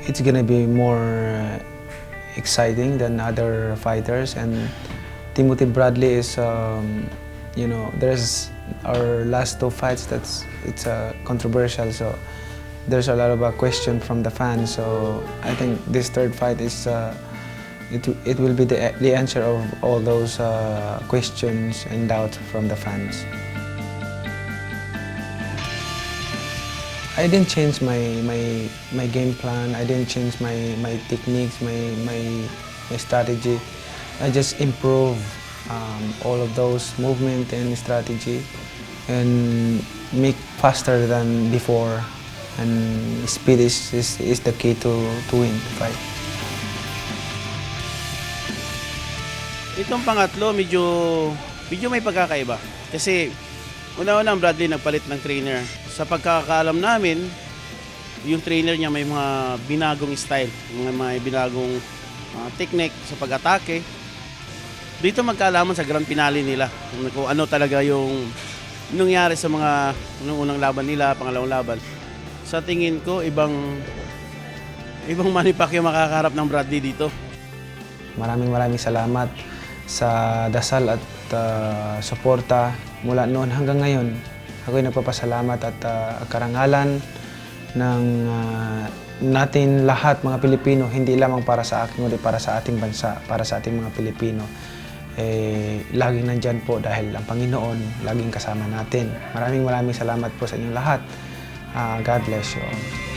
it's gonna be more exciting than other fighters. And Timothy Bradley is, you know, there's our last two fights it's controversial, so there's a lot of question from the fans. So I think this third fight is it will be the answer of all those questions and doubts from the fans. I didn't change my game plan. I didn't change my techniques, my strategy. I just improve all of those movement and strategy and make faster than before. And speed is the key to win the fight. Itong pangatlo, medyo may pagkakaiba. Kasi una-una Bradley nagpalit ng trainer. Sa pagkakaalam namin, yung trainer niya may mga binagong style, may binagong technique sa pag-atake. Dito magkaalaman sa grand finale nila kung ano talaga yung nangyari sa mga unang laban nila, pangalawang laban. Sa tingin ko, ibang Manny Pacquiao makakaharap ng Bradley dito. Maraming salamat sa dasal at suporta mula noon hanggang ngayon. Ako'y nagpapasalamat at karangalan ng natin lahat mga Pilipino, hindi lamang para sa akin, kundi para sa ating bansa, para sa ating mga Pilipino. Laging nandyan po dahil ang Panginoon laging kasama natin. Maraming salamat po sa inyong lahat. God bless you all.